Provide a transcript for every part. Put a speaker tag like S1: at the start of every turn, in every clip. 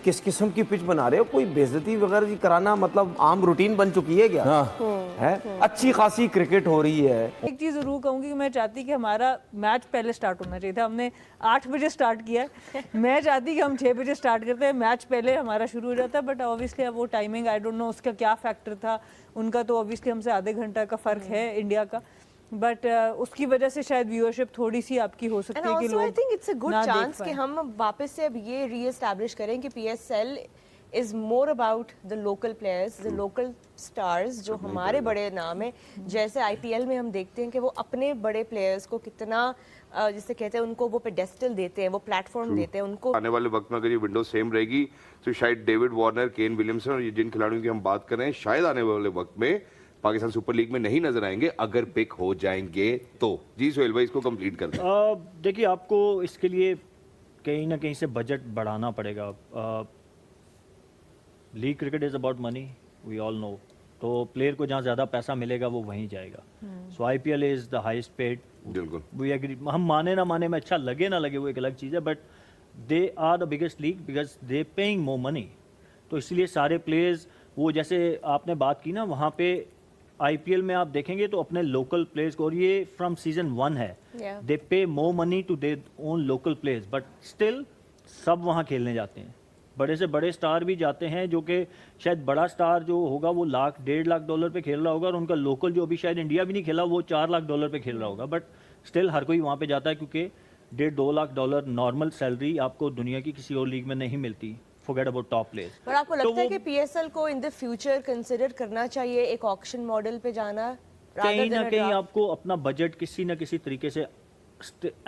S1: किस किस्म की पिच बना रहे हो, कोई बेइज्जती वगैरह की कराना मतलब आम रूटीन बन चुकी है क्या? है अच्छी खासी क्रिकेट हो रही है।
S2: एक चीज़ ज़रूर कहूँगी कि मैं चाहती कि हमारा मैच पहले स्टार्ट होना चाहिए था। हमने 8 बजे स्टार्ट किया है। मैं चाहती कि हम 6 बजे स्टार्ट करते हैं, मैच पहले हमारा शुरू हो जाता है। बट ऑब्वियसली अब वो टाइमिंग आई डोंट नो उसका क्या फैक्टर था। उनका तो ऑब्वियसली हमसे आधे घंटा का फ़र्क है इंडिया का, बट उसकी वजह से शायद व्यूअरशिप थोड़ी सी आपकी हो सकती है कि लोग
S3: I think it's a good
S2: ना देख
S3: चांस कि
S2: पाएं।
S3: हम वापस से अब ये रीएस्टैब्लिश करें कि PSL is more about the local players, the local stars जो हमारे बड़े नाम हैं। जैसे आईपीएल में हम देखते हैं कि वो अपने बड़े प्लेयर्स को कितना जिसे कहते हैं उनको वो पेडेस्टल देते हैं, वो प्लेटफॉर्म देते हैं उनको।
S4: आने वाले वक्त में अगर ये विंडो सेम रहेगी तो शायद डेविड वार्नर, केन विलियमसन और ये जिन खिलाड़ियों की हम बात कर रहे हैं शायद आने वाले वक्त में पाकिस्तान सुपर लीग में नहीं नजर आएंगे अगर पिक हो जाएंगे तो। जी सोहेल भाई इसको कंप्लीट करते हैं।
S5: देखिए आपको इसके लिए कहीं ना कहीं से बजट बढ़ाना पड़ेगा। League cricket is about money, we all know. तो प्लेयर को जहाँ ज़्यादा पैसा मिलेगा वो वहीं जाएगा। So IPL is the highest paid.
S4: बिल्कुल
S5: वी एग्री, हम माने ना माने में, अच्छा लगे ना लगे वो एक अलग चीज़ है, but they are the biggest league because they paying more money. तो इसलिए सारे प्लेयर्स वो जैसे आपने बात की ना, वहाँ पे आईपीएल में आप देखेंगे तो अपने लोकल प्लेयर्स को, और ये फ्रॉम सीजन 1 है, they pay more money to their own local players, but still सब वहाँ खेलने जाते हैं। बड़े से बड़े स्टार भी जाते हैं, जो कि शायद बड़ा स्टार जो होगा वो $1 1.5 लाख पे खेल रहा होगा, और उनका लोकल जो अभी शायद इंडिया भी नहीं खेला वो $4 लाख पे खेल रहा होगा, बट स्टिल हर कोई वहाँ पे जाता है क्योंकि $1.5 लाख नॉर्मल सैलरी आपको दुनिया की किसी और लीग में नहीं मिलती। Forget about top players.
S3: पर आपको लगता है कि पीएसएल को इन द फ्यूचर कंसिडर करना चाहिए एक ऑक्शन मॉडल पे जाना?
S5: कहीं ना कहीं आपको अपना बजट किसी ना किसी तरीके से,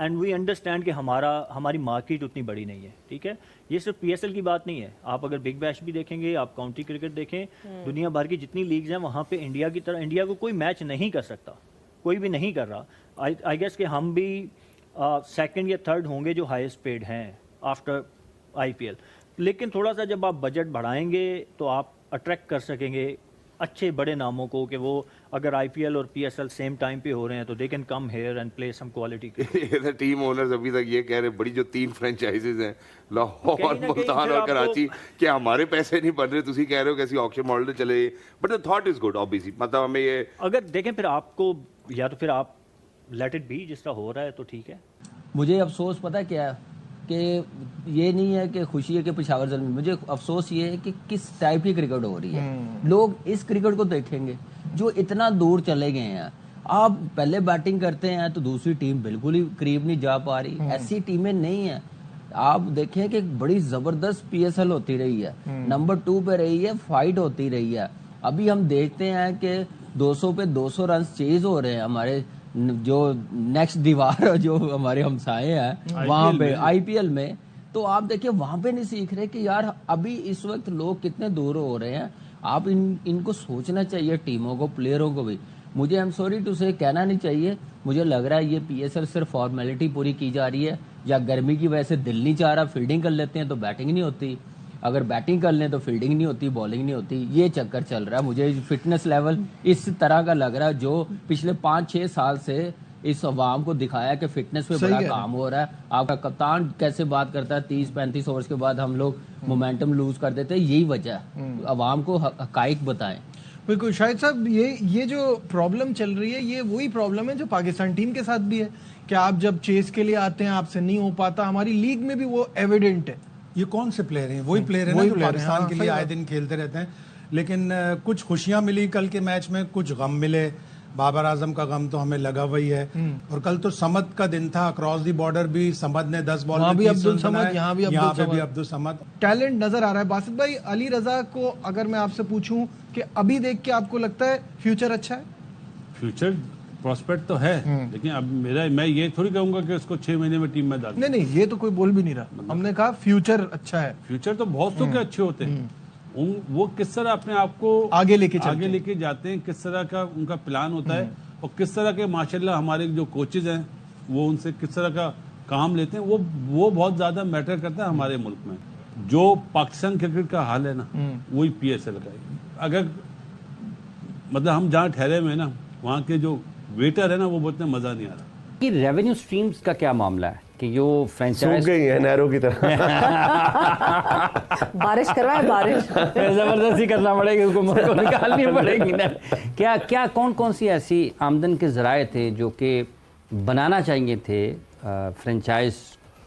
S5: एंड वी अंडरस्टैंड कि हमारी मार्केट उतनी बड़ी नहीं है, ठीक है। ये सिर्फ पीएसएल की बात नहीं है, आप अगर बिग बैश भी देखेंगे, आप काउंटी क्रिकेट देखें, दुनिया भर की जितनी लीग्स हैं वहाँ पे इंडिया की तरह इंडिया को कोई मैच नहीं कर सकता, कोई भी नहीं कर रहा। आई गेस कि हम भी सेकंड या थर्ड होंगे जो हाईएस्ट पेड हैं आफ्टर आईपीएल। लेकिन थोड़ा सा जब आप बजट बढ़ाएंगे तो आप अट्रैक्ट कर सकेंगे अच्छे बड़े नामों को, कि वो अगर आईपीएल और पीएसएल सेम टाइम पे हो रहे हैं तो they can come here and play some quality.
S4: Team owners अभी तक ये कह रहे बड़ी जो 3 फ्रेंचाइजीज हैं लाहौर, मुल्तान और कराची, क्या हमारे पैसे नहीं बन रहे, तुसी कह रहे हो कैसी ऑक्शन मॉडल चले, but the thought is good obviously. मतलब हमें ये
S5: अगर देखें फिर आपको, या तो फिर आप लेट इट बी, जिस तरह हो रहा है तो ठीक है।
S6: मुझे अफसोस पता क्या है कि ये नहीं है कि खुशी है कि पेशावर जल्द में, मुझे अफसोस ये है कि किस टाइप की क्रिकेट हो रही है। लोग इस क्रिकेट को देखेंगे जो इतना दूर चले गए हैं। आप पहले बैटिंग करते हैं तो दूसरी टीम बिल्कुल ही करीब नहीं जा पा रही, ऐसी टीमें नहीं है। आप देखें कि बड़ी जबरदस्त पीएसएल होती रही है, नंबर 2 पे रही है, फाइट होती रही है। अभी हम देखते हैं कि 200 पे 200 रन चेज हो रहे हैं। हमारे जो नेक्स्ट दीवार जो हमारे हमसाए हैं वहां पे आईपीएल में, तो आप देखिए वहां पे नहीं सीख रहे कि यार अभी इस वक्त लोग कितने दूर हो रहे हैं। आप इनको सोचना चाहिए, टीमों को, प्लेयरों को भी। मुझे आई एम सॉरी टू से कहना नहीं चाहिए, मुझे लग रहा है ये पीएसएल सिर्फ फॉर्मेलिटी पूरी की जा रही है, या गर्मी की वजह से दिल नहीं चाह रहा, फील्डिंग कर लेते हैं तो बैटिंग नहीं होती, अगर बैटिंग कर लें तो फील्डिंग नहीं होती, बॉलिंग नहीं होती। ये चक्कर चल रहा है। मुझे फिटनेस लेवल इस तरह का लग रहा है जो पिछले 5-6 साल से इस अवाम को दिखाया कि फिटनेस पे बड़ा काम हो रहा है। आपका कप्तान कैसे बात करता है, 30-35 ओवर्स के बाद हम लोग मोमेंटम लूज कर देते हैं, यही वजह है। अवाम को हकाइक बताएं।
S7: बिल्कुल शाहिद साहब, ये जो प्रॉब्लम चल रही है ये वही प्रॉब्लम है जो पाकिस्तान टीम के साथ भी है कि आप जब चेस के लिए आते हैं आपसे नहीं हो पाता। हमारी लीग में भी वो एविडेंट है।
S8: ये कौन से प्लेयर हैं? वही प्लेयर हैं ना जो पाकिस्तान के लिए आए दिन खेलते रहते हैं। लेकिन कुछ खुशियां मिली कल के मैच में, कुछ गम मिले। बाबर आजम का गम तो हमें लगा हुई है। और कल तो समद का दिन था, अक्रॉस दी बॉर्डर भी समद ने 10 बॉल में 30 रन बनाए, यहाँ भी अब्दुल समद।
S7: टैलेंट नजर आ रहा है। बासित भाई, अली रजा को अगर मैं आपसे पूछूं कि अभी देख के आपको लगता है फ्यूचर अच्छा है?
S9: फ्यूचर प्रॉस्पेक्ट तो है, लेकिन अब मैं ये थोड़ी कहूंगा कि उसको 6 महीने में टीम में डाल।
S7: नहीं, ये तो कोई बोल भी नहीं रहा। हमने कहा फ्यूचर अच्छा है।
S9: फ्यूचर तो बहुत के अच्छे होते हैं। वो किस तरह अपने आप को आगे लेके जाते हैं, किस तरह का उनका प्लान होता है, और किस तरह के माशाल्लाह हमारे जो कोचेज हैं वो उनसे किस तरह का काम लेते हैं, वो बहुत ज्यादा मैटर करता है हमारे मुल्क में। जो पाकिस्तान क्रिकेट का हाल है ना, वही पीएसएल का है। अगर मतलब हम जहाँ ठहरे हुए ना, वहाँ के जो वेटर है ना, वो बोलते हैं मजा नहीं आ रहा।
S10: कि रेवेन्यू स्ट्रीम्स का क्या मामला है? कि यो फ्रेंचाइज
S1: सूख गई है नहरों की तरह।
S11: बारिश करवाए, बारिश
S10: ज़बरदस्ती करना पड़ेगा, उसको मुझको निकालनी पड़ेगी ना। क्या क्या कौन कौन सी ऐसी आमदन के ज़राए थे जो कि बनाना चाहिए थे फ्रेंचाइज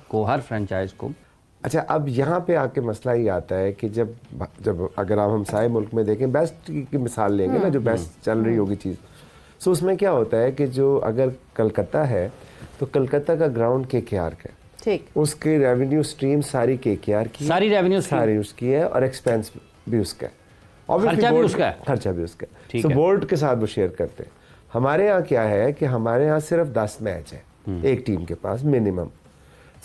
S10: को, हर फ्रेंचाइज को?
S12: अच्छा, अब यहाँ पे आके मसला ये आता है कि जब अगर आप हम सारे मुल्क में देखें, बेस्ट की मिसाल लेंगे ना, जो बेस्ट चल रही होगी चीज़, तो उसमें क्या होता है कि जो अगर कलकत्ता है तो कलकत्ता का ग्राउंड KKR का है, ठीक, उसकी रेवेन्यू स्ट्रीम सारी KKR की,
S10: सारी रेवेन्यू
S12: सारी उसकी है, और एक्सपेंस भी उसका है,
S10: खर्चा भी उसका है,
S12: खर्चा भी उसका है। तो बोर्ड के साथ वो शेयर करते हैं। हमारे यहाँ क्या है कि हमारे यहाँ सिर्फ 10 मैच है एक टीम के पास मिनिमम।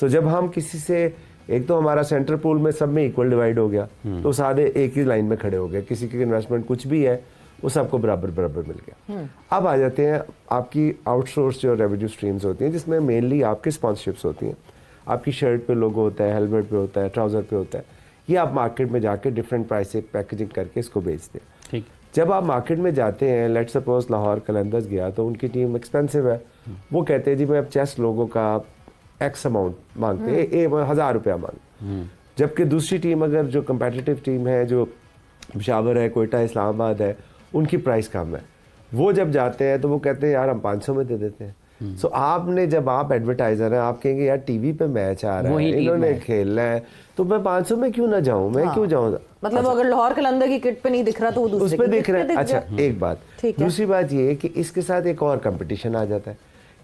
S12: तो जब हम किसी से, एक तो हमारा सेंटर पूल में सब में इक्वल डिवाइड हो गया, तो सारे एक ही लाइन में खड़े हो गए, किसी की इन्वेस्टमेंट कुछ भी है वो सबको बराबर बराबर मिल गया। अब आ जाते हैं आपकी आउटसोर्स जो रेवेन्यू स्ट्रीम्स होती हैं, जिसमें मेनली आपकी स्पॉन्सरशिप्स होती हैं, आपकी शर्ट पे लोगो होता है, हेलमेट पे होता है, ट्राउजर पे होता है, ये आप मार्केट में जाके डिफरेंट प्राइस से पैकेजिंग करके इसको बेचते हैं।
S10: ठीक, जब
S12: आप मार्केट में जाते हैं, लेट सपोज लाहौर कलंदर्स गया तो उनकी टीम एक्सपेंसिव है, वो कहते हैं जी मैं अब चेस लोगों का एक्स अमाउंट मांगते हैं, 1000 रुपया मांग, जबकि दूसरी टीम अगर जो कंपेटिटिव टीम है, जो पेशावर है, कोयटा, इस्लामाबाद है, उनकी प्राइस कम है, वो जब जाते हैं तो वो कहते हैं यार हम 500 में दे देते हैं। सो आपने, जब आप एडवर्टाइजर हैं, आप कहेंगे यार टीवी पे मैच आ रहा है, इन्होंने खेलना है, तो मैं 500 में क्यों ना जाऊं, मैं क्यों जाऊं?
S11: मतलब अगर लाहौर कलंदर की किट पे नहीं दिख रहा तो वो दूसरे
S12: उस पे दिख रहा है। अच्छा, एक बात, दूसरी बात ये है कि इसके साथ एक और कंपटीशन आ जाता है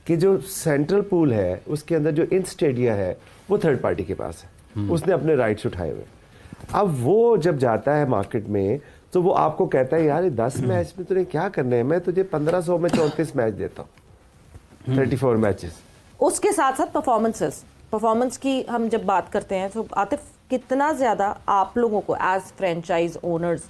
S12: कि जो सेंट्रल पूल है उसके अंदर जो इन स्टेडिया है वो थर्ड पार्टी के पास है, उसने अपने राइट्स उठाए हुए। अब वो जब जाता है मार्केट में तो वो आपको कहता है यार 10 मैच में तुझे क्या करना है, मैं तुझे 1500 में 34 मैच देता हूँ, 34 मैचेस।
S11: उसके साथ साथ परफॉर्मेंस की हम जब बात करते हैं तो आतिफ, कितना ज़्यादा आप लोगों को एज फ्रेंचाइज ओनर्स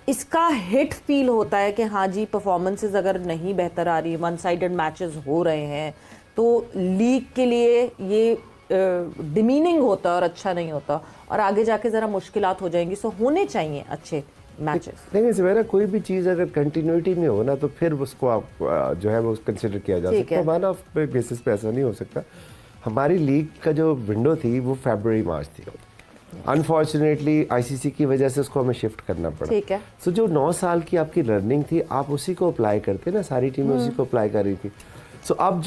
S11: इसका हिट फील होता है कि हाँ जी परफॉर्मेंसेस अगर नहीं बेहतर आ रही, वन साइडेड मैचेस हो रहे हैं, तो लीग के लिए ये डिमीनिंग होता है और अच्छा नहीं होता, और आगे जाके ज़रा मुश्किलात हो जाएंगी। सो होने चाहिए अच्छे मैचेस।
S12: लेकिन सवेरा कोई भी चीज़ अगर कंटिन्यूटी में हो ना तो फिर उसको आप जो है वो कंसिडर किया जा सकता है, वन ऑफ बेसिस पे ऐसा नहीं हो सकता। हमारी लीग का जो विंडो थी वो फरवरी मार्च थी, अनफॉर्चुनेटली ICC की वजह से उसको हमें शिफ्ट करना पड़ा। ठीक है, सो जो 9 साल की आपकी रनिंग थी आप उसी को अप्लाई करते ना, सारी टीमें उसी को अप्लाई कर रही थी। सो अब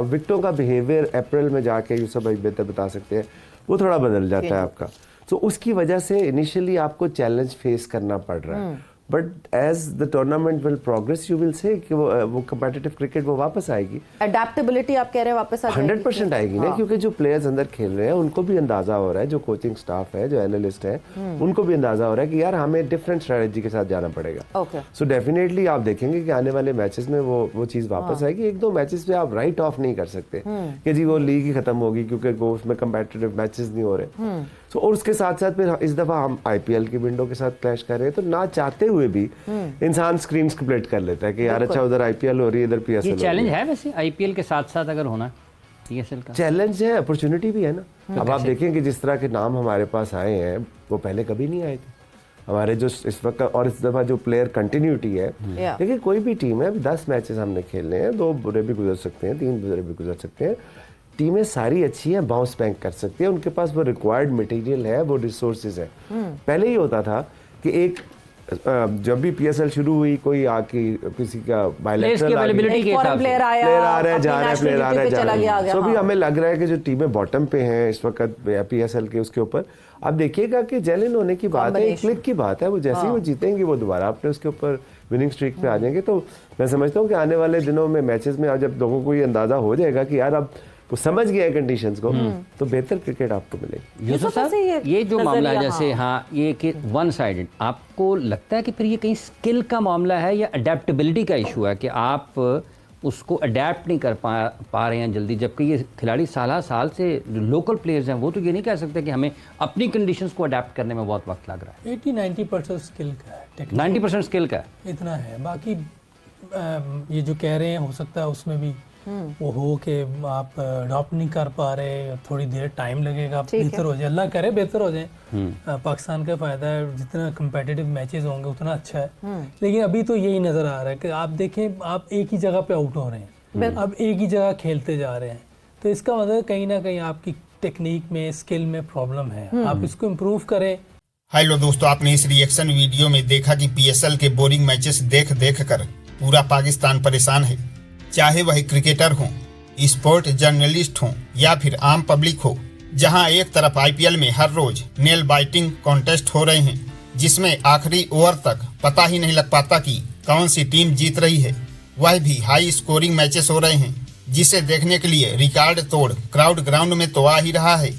S12: विक्टों का बिहेवियर अप्रैल में जाके यूसुफ भाई बेहतर बता सकते हैं, वो थोड़ा बदल जाता है आपका। सो उसकी वजह से इनिशियली आपको चैलेंज फेस करना पड़ रहा है, but as the tournament will progress you will see कि वो कम्पिटिटिव क्रिकेट वो वापस आएगी।
S11: अडेप्टेबिलिटी आप कह रहे हैं वापस आ जाएगी
S12: 100% आएगी ना, क्योंकि जो प्लेयर्स अंदर खेल रहे हैं उनको भी अंदाजा हो रहा है, जो कोचिंग स्टाफ है, जो एनालिस्ट है, उनको भी अंदाजा हो रहा है कि यार हमें डिफरेंट स्ट्रेटजी के साथ जाना पड़ेगा। सो डेफिनेटली आप देखेंगे कि आने वाले मैचेस में वो चीज़ वापस आएगी। 1-2 मैचेस पे आप राइट ऑफ नहीं कर सकते कि जी वो लीग ही खत्म होगी क्योंकि वो उसमें कम्पिटिटिव मैचेस नहीं हो रहे। सो और उसके साथ साथ फिर इस दफा हम IPL की विंडो के साथ क्लैश कर रहे हैं, तो ना चाहते हुए भी इंसान स्क्रीन स्प्लिट कर लेता है कि यार अच्छा उधर IPL हो रही है, इधर PSL।
S10: ये चैलेंज है वैसे IPL के साथ साथ अगर होना PSL का
S12: चैलेंज है, अपॉर्चुनिटी भी है ना। अब आप देखें कि जिस तरह के नाम हमारे पास आए हैं वो पहले कभी नहीं आए थे हमारे, जो इस वक्त और इस दफा जो प्लेयर कंटिन्यूटी है। देखिए कोई भी टीम है, अभी 10 मैचेस हमने खेलने हैं, 2 बुरे भी गुजर सकते हैं, 3 बुरे भी गुजर सकते हैं, टीमें सारी अच्छी हैं, बाउंस बैक कर सकती हैं, उनके पास वो रिक्वायर्ड मटेरियल है, वो रिसोर्सेज है। पहले ही होता था कि एक जब भी PSL शुरू हुई कोई आके किसी का बायलैटरल प्लेयर आ रहा है, जा रहा है, प्लेयर आ रहा है, जा रहा है, तो भी हमें लग रहा है कि जो टीमें बॉटम पे हैं इस वक्त PSL के, उसके ऊपर आप देखिएगा कि जेलिन होने की बात है, एक क्लिक की बात है, वो जैसे ही वो जीतेंगे वो दोबारा अपने उसके ऊपर विनिंग स्ट्रीक पे आ जाएंगे। तो मैं समझता हूँ कि आने वाले दिनों में मैचेस में जब लोगों को ये अंदाजा हो जाएगा कि यार अब वो समझ गया है कंडीशंस को, तो बेहतर क्रिकेट आपको मिलेगी।
S10: यूसुफ साहब, ये जो मामला है जैसे हाँ ये कि वन साइडेड, आपको लगता है कि फिर ये कहीं स्किल का मामला है या अडेप्टेबिलिटी का इशू है कि आप उसको अडेप्ट नहीं कर पा रहे हैं जल्दी, जबकि ये खिलाड़ी साल से जो लोकल प्लेयर्स हैं वो तो ये नहीं कह सकते कि हमें अपनी कंडीशंस को अडेप्ट करने में बहुत वक्त लग रहा है।
S13: 80-90% स्किल का है,
S10: 90% स्किल का
S13: इतना है। बाकी ये जो कह रहे हैं हो सकता है उसमें भी वो हो कि आप अडॉप्ट नहीं कर पा रहे, थोड़ी देर टाइम लगेगा, बेहतर हो जाए, अल्लाह करे बेहतर हो जाए। पाकिस्तान का फायदा है, जितना कम्पिटिटिव मैचेस होंगे उतना अच्छा है। लेकिन अभी तो यही नजर आ रहा है कि आप देखें, आप एक ही जगह पे आउट हो रहे हैं, अब एक ही जगह खेलते जा रहे हैं, तो इसका मतलब कहीं ना कहीं आपकी टेक्निक में, स्किल में प्रॉब्लम है, आप इसको इम्प्रूव करें।
S14: हेलो दोस्तों, आपने इस रिएक्शन वीडियो में देखा कि पीएसएल के बोरिंग मैचेस देख देख कर पूरा पाकिस्तान परेशान है। चाहे वह क्रिकेटर हो, स्पोर्ट जर्नलिस्ट हो या फिर आम पब्लिक हो, जहां एक तरफ आईपीएल में हर रोज नेल बाइटिंग कॉन्टेस्ट हो रहे हैं, जिसमें आखिरी ओवर तक पता ही नहीं लग पाता कि कौन सी टीम जीत रही है। वह भी हाई स्कोरिंग मैचेस हो रहे हैं, जिसे देखने के लिए रिकॉर्ड तोड़ क्राउड ग्राउंड में तो आ ही रहा है।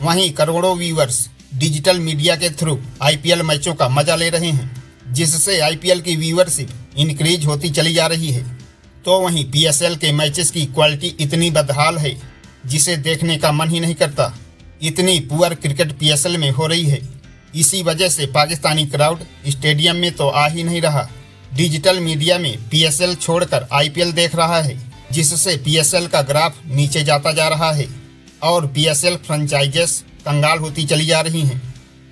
S14: वहीं करोड़ों व्यूअर्स डिजिटल मीडिया के थ्रू आईपीएल मैचों का मजा ले रहे हैं, जिससे आईपीएल की व्यूअरशिप इंक्रीज होती चली जा रही है। तो वहीं पीएसएल के मैचेस की क्वालिटी इतनी बदहाल है जिसे देखने का मन ही नहीं करता। इतनी पुअर क्रिकेट पीएसएल में हो रही है। इसी वजह से पाकिस्तानी क्राउड स्टेडियम में तो आ ही नहीं रहा। डिजिटल मीडिया में पीएसएल छोड़कर आईपीएल देख रहा है, जिससे पीएसएल का ग्राफ नीचे जाता जा रहा है और पीएसएल फ्रेंचाइजेस कंगाल होती चली जा रही हैं।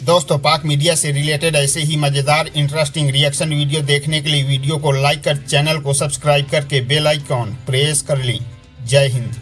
S14: दोस्तों, पाक मीडिया से रिलेटेड ऐसे ही मजेदार इंटरेस्टिंग रिएक्शन वीडियो देखने के लिए वीडियो को लाइक कर चैनल को सब्सक्राइब करके बेल आइकॉन प्रेस कर लें। जय हिंद।